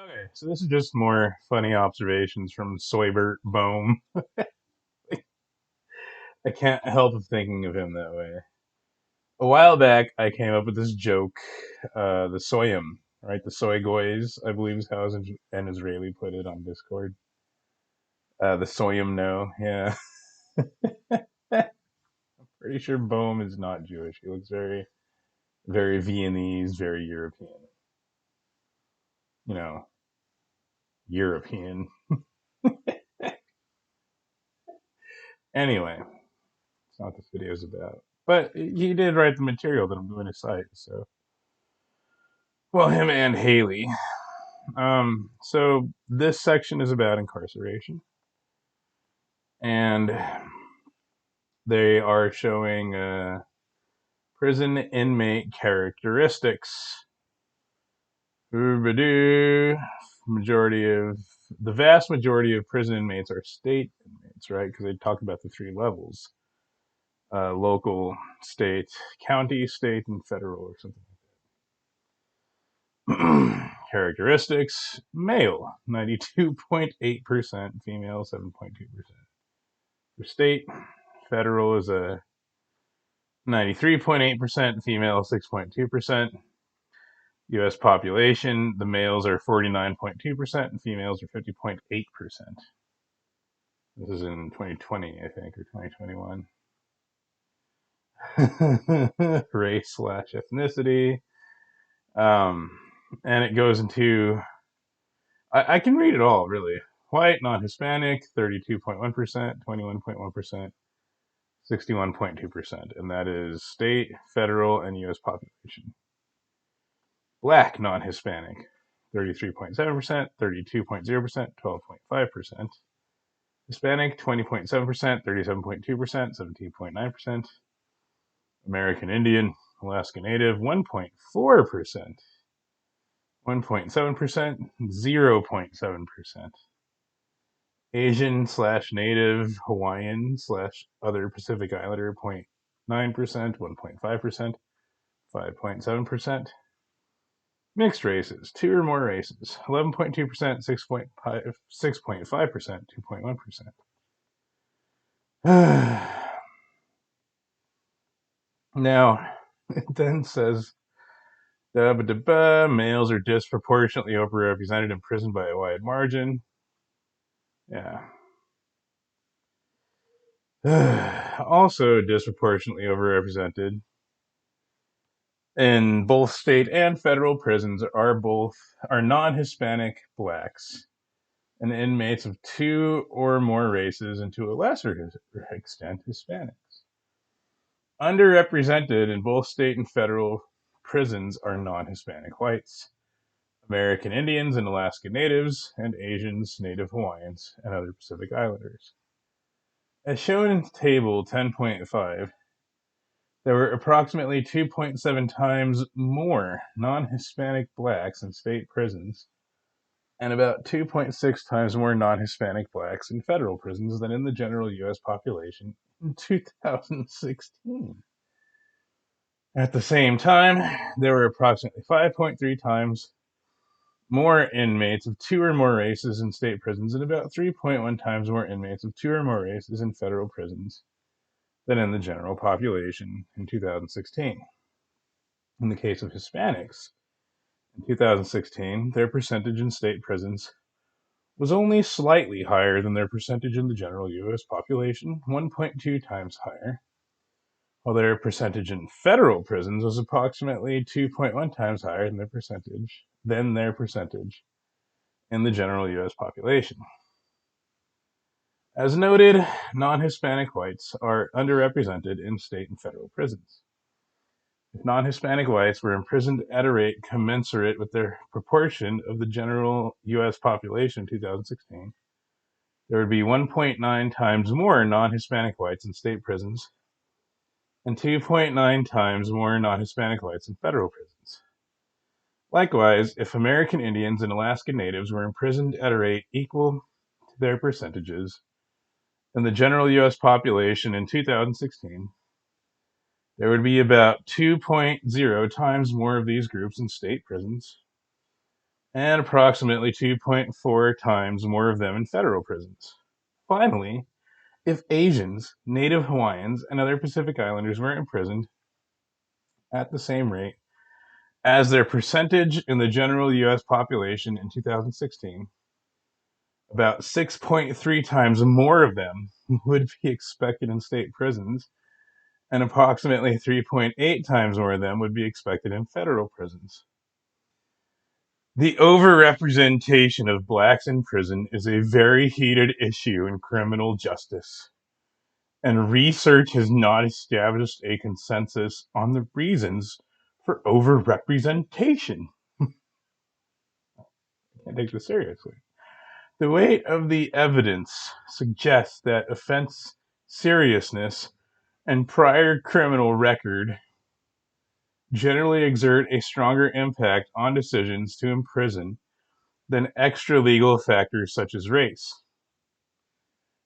Okay, so this is just more funny observations from Soybert Bohm. I can't help thinking of him that way. A while back, I came up with this joke, the soyum, right? The soy goys, I believe is how an Israeli put it on Discord. The soyum, no, yeah. Pretty sure Bohm is not Jewish. He looks very, very Viennese, very European. You know, European. Anyway, it's not what this video is about. But he did write the material that I'm going to cite, so. Well, him and Haley. So this section is about incarceration, and they are showing prison inmate characteristics. Majority of the vast majority of prison inmates are state inmates, right? Because they talk about the three levels: local, state, county, state, and federal, or something. Characteristics: male, 92.8%; female, 7.2%. For state, federal is a 93.8%; female, 6.2%. U.S. population: the males are 49.2% and females are 50.8%. This is in 2020, I think, or 2021. Race slash ethnicity. Um, and it goes into I can read it all, really. White, non-Hispanic, 32.1%, 21.1%, 61.2%, and that is state, federal, and U.S. population. Black, non-Hispanic, 33.7%, 32.0%, 12.5%. Hispanic, 20.7%, 37.2%, 17.9%. American Indian, Alaska Native, 1.4%, 1.7%, 0.7%. Asian slash native Hawaiian slash other Pacific Islander 0.9%, 1.5%, 5.7%. Mixed races, two or more races, 11.2%, 6.5%, 6.5%, 2.1%. Now, it then says, males are disproportionately overrepresented in prison by a wide margin. Yeah. Also disproportionately overrepresented in both state and federal prisons are non-Hispanic blacks and inmates of two or more races, and to a lesser extent Hispanics. Underrepresented in both state and federal prisons are non-Hispanic whites, American Indians and Alaska Natives, and Asians, Native Hawaiians, and other Pacific Islanders. As shown in Table 10.5, there were approximately 2.7 times more non-Hispanic blacks in state prisons and about 2.6 times more non-Hispanic blacks in federal prisons than in the general U.S. population in 2016. At the same time, there were approximately 5.3 times more inmates of two or more races in state prisons and about 3.1 times more inmates of two or more races in federal prisons than in the general population in 2016. In the case of Hispanics, in 2016, their percentage in state prisons was only slightly higher than their percentage in the general U.S. population, 1.2 times higher, while their percentage in federal prisons was approximately 2.1 times higher than their percentage in the general U.S. population. As noted, non-Hispanic whites are underrepresented in state and federal prisons. If non-Hispanic whites were imprisoned at a rate commensurate with their proportion of the general U.S. population in 2016, there would be 1.9 times more non-Hispanic whites in state prisons and 2.9 times more non-Hispanic whites in federal prisons. Likewise, if American Indians and Alaska Natives were imprisoned at a rate equal to their percentages in the general U.S. population in 2016, there would be about 2.0 times more of these groups in state prisons and approximately 2.4 times more of them in federal prisons. Finally, if Asians, Native Hawaiians, and other Pacific Islanders were imprisoned at the same rate as their percentage in the general U.S. population in 2016, about 6.3 times more of them would be expected in state prisons, and approximately 3.8 times more of them would be expected in federal prisons. The overrepresentation of blacks in prison is a very heated issue in criminal justice, and research has not established a consensus on the reasons for overrepresentation. I can't take this seriously. The weight of the evidence suggests that offense seriousness and prior criminal record generally exert a stronger impact on decisions to imprison than extra-legal factors such as race.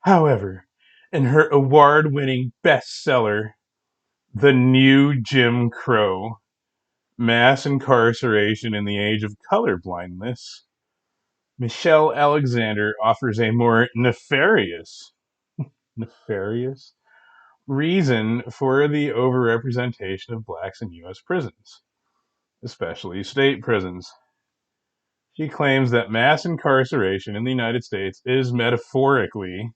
However, in her award-winning bestseller, The New Jim Crow: Mass Incarceration in the Age of Colorblindness, Michelle Alexander offers a more nefarious reason for the overrepresentation of blacks in U.S. prisons, especially state prisons. She claims that mass incarceration in the United States is metaphorically,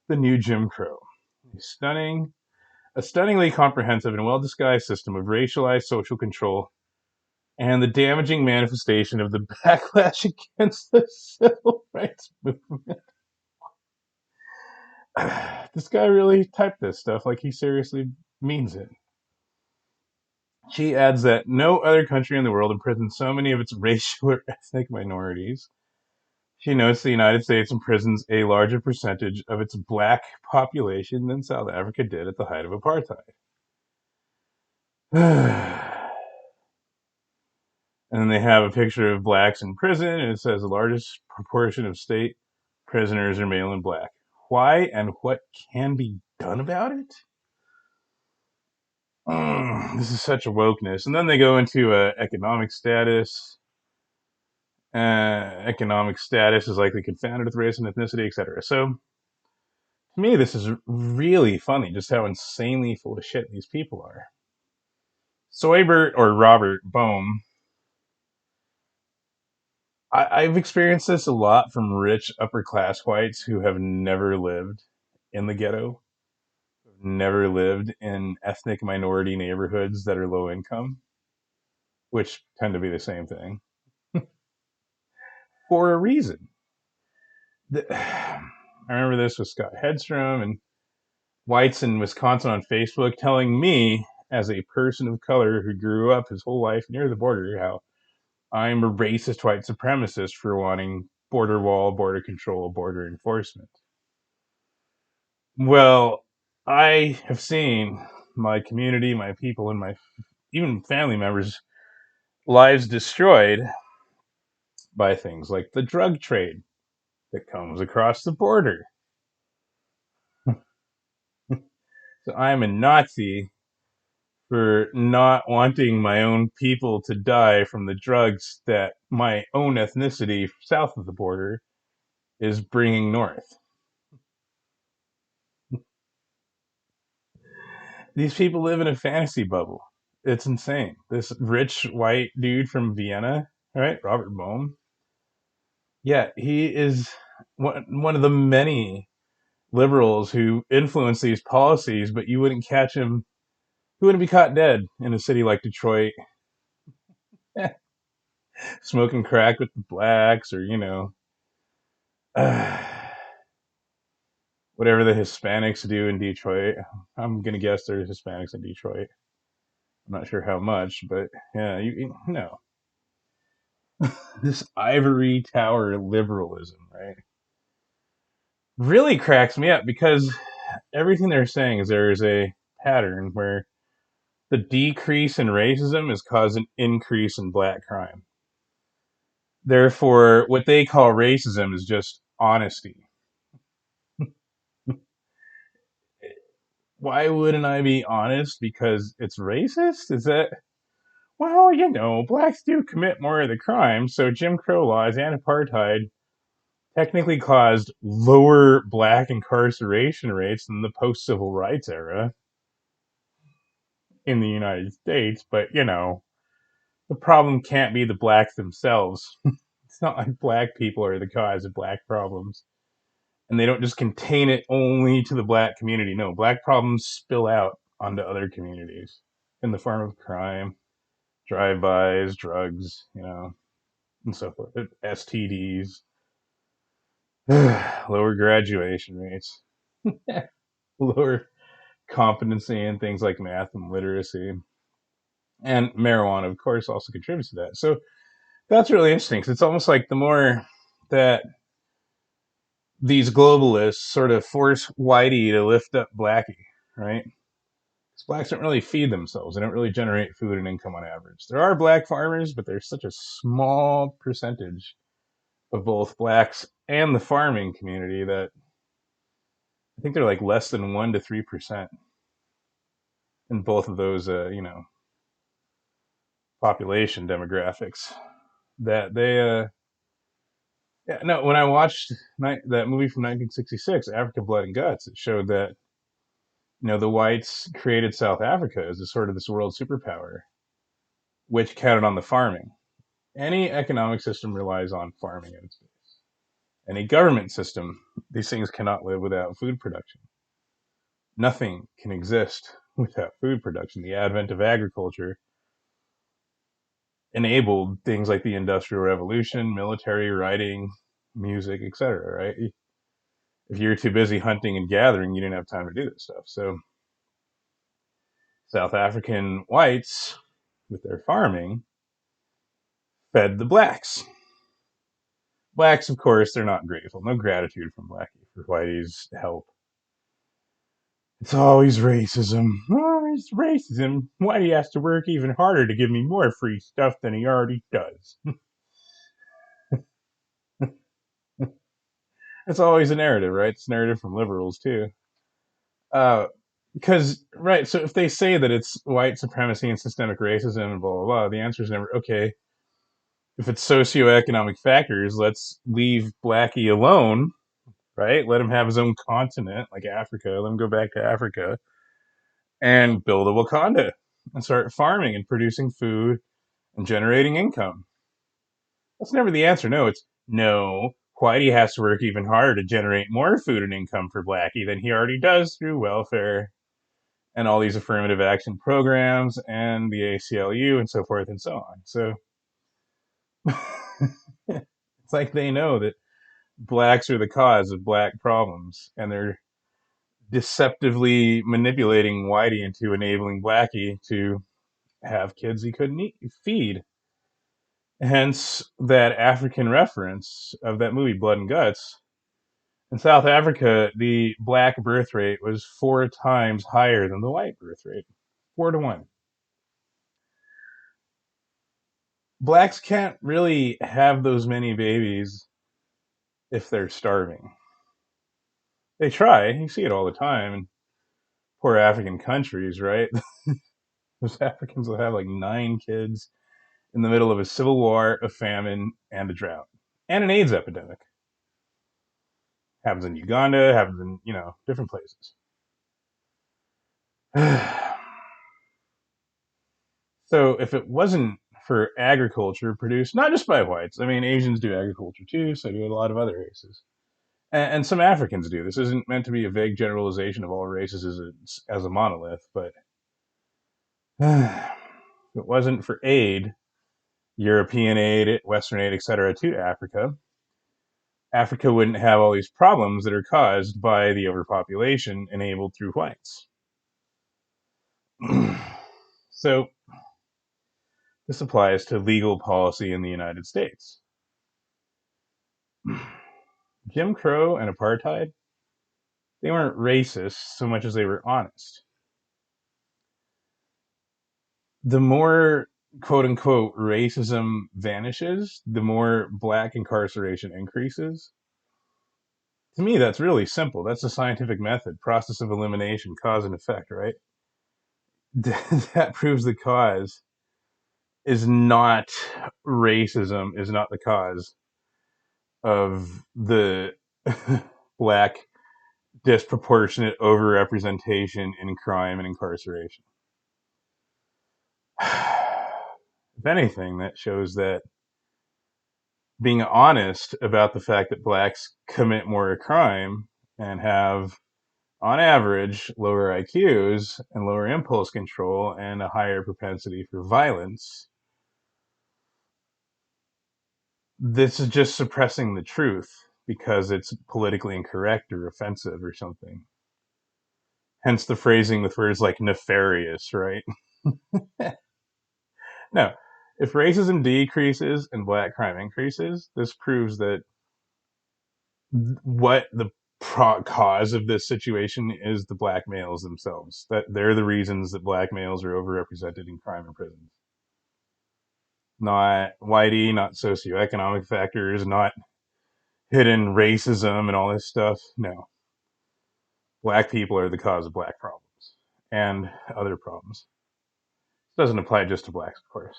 the new Jim Crow, a stunningly comprehensive and well-disguised system of racialized social control and the damaging manifestation of the backlash against the civil rights movement. This guy really typed this stuff like he seriously means it. She adds that no other country in the world imprisons so many of its racial or ethnic minorities. She notes the United States imprisons a larger percentage of its black population than South Africa did at the height of apartheid. And then they have a picture of blacks in prison, and it says the largest proportion of state prisoners are male and black. Why and what can be done about it? This is such a wokeness. And then they go into economic status. Economic status is likely confounded with race and ethnicity, etc. So, to me, this is really funny just how insanely full of shit these people are. Soybert or Robert Bohm, I've experienced this a lot from rich upper class whites who have never lived in the ghetto, never lived in ethnic minority neighborhoods that are low income, which tend to be the same thing, for a reason. I remember this with Scott Hedstrom and whites in Wisconsin on Facebook telling me, as a person of color who grew up his whole life near the border, how I'm a racist white supremacist for wanting border wall, border control, border enforcement. Well, I have seen my community, my people, and my even family members' lives destroyed by things like the drug trade that comes across the border. So I'm a Nazi for not wanting my own people to die from the drugs that my own ethnicity south of the border is bringing north. These people live in a fantasy bubble. It's insane. This rich white dude from Vienna, right? Robert Bohm. Yeah, he is one of the many liberals who influence these policies, but you wouldn't catch him. He wouldn't be caught dead in a city like Detroit, smoking crack with the blacks, or whatever the Hispanics do in Detroit. I'm gonna guess there's Hispanics in Detroit. I'm not sure how much, but yeah, you know, this ivory tower liberalism, right? Really cracks me up because everything they're saying is there is a pattern where the decrease in racism has caused an increase in black crime. Therefore, what they call racism is just honesty. Why wouldn't I be honest? Because it's racist? Is that Well, blacks do commit more of the crimes, so Jim Crow laws and apartheid technically caused lower black incarceration rates than the post civil rights era in the United States, but the problem can't be the blacks themselves. It's not like black people are the cause of black problems. And they don't just contain it only to the black community. No, black problems spill out onto other communities in the form of crime, drive-bys, drugs, and so forth. STDs, lower graduation rates, lower competency in things like math and literacy. And marijuana, of course, also contributes to that. So that's really interesting because it's almost like the more that these globalists sort of force Whitey to lift up Blackie, right? Because blacks don't really feed themselves. They don't really generate food and income on average. There are black farmers, but there's such a small percentage of both blacks and the farming community that I think they're like less than 1 to 3% in both of those, population demographics. That they, yeah, no, when I watched that movie from 1966, Africa Blood and Guts, it showed that the whites created South Africa as a sort of this world superpower, which counted on the farming. Any economic system relies on farming at its base. Any government system, these things cannot live without food production. Nothing can exist without food production. The advent of agriculture enabled things like the Industrial Revolution, military, writing, music, etc. Right? If you were too busy hunting and gathering, you didn't have time to do this stuff. So South African whites, with their farming, fed the blacks. Blacks, of course, they're not grateful. No gratitude from Blackie for Whitey's help. It's always racism. Oh, it's racism. Whitey has to work even harder to give me more free stuff than he already does. It's always a narrative, right? It's a narrative from liberals, too. Uh, because, right, so if they say that it's white supremacy and systemic racism and blah, blah, blah, the answer is never, okay, if it's socioeconomic factors, let's leave Blackie alone, right? Let him have his own continent, like Africa. Let him go back to Africa and build a Wakanda and start farming and producing food and generating income. That's never the answer. No, it's no. Whitey has to work even harder to generate more food and income for Blackie than he already does through welfare and all these affirmative action programs and the ACLU and so forth and so on. So it's like they know that blacks are the cause of black problems and they're deceptively manipulating Whitey into enabling Blackie to have kids he couldn't feed. Hence that African reference of that movie Blood and Guts. In South Africa, the black birth rate was 4 times higher than the white birth rate. 4 to 1. Blacks can't really have those many babies if they're starving. They try. You see it all the time in poor African countries, right? Those Africans will have like 9 kids in the middle of a civil war, a famine, and a drought, and an AIDS epidemic. Happens in Uganda, happens in, different places. So if it wasn't for agriculture produced not just by whites, I mean, Asians do agriculture too, so do a lot of other races. And some Africans do. This isn't meant to be a vague generalization of all races as a monolith, but if it wasn't for aid, European aid, Western aid, etc., to Africa, Africa wouldn't have all these problems that are caused by the overpopulation enabled through whites. So this applies to legal policy in the United States. Jim Crow and apartheid, they weren't racist so much as they were honest. The more quote unquote racism vanishes, the more black incarceration increases. To me, that's really simple. That's a scientific method, process of elimination, cause and effect, right? That proves the cause is not racism, is not the cause of the black disproportionate overrepresentation in crime and incarceration. If anything, that shows that being honest about the fact that blacks commit more crime and have, on average, lower IQs and lower impulse control and a higher propensity for violence, this is just suppressing the truth because it's politically incorrect or offensive or something. Hence the phrasing with words like nefarious, right? No, if racism decreases and black crime increases, this proves that what the cause of this situation is the black males themselves. That they're the reasons that black males are overrepresented in crime and prisons. Not whitey, not socioeconomic factors, not hidden racism and all this stuff. No, black people are the cause of black problems and other problems. It doesn't apply just to blacks, of course.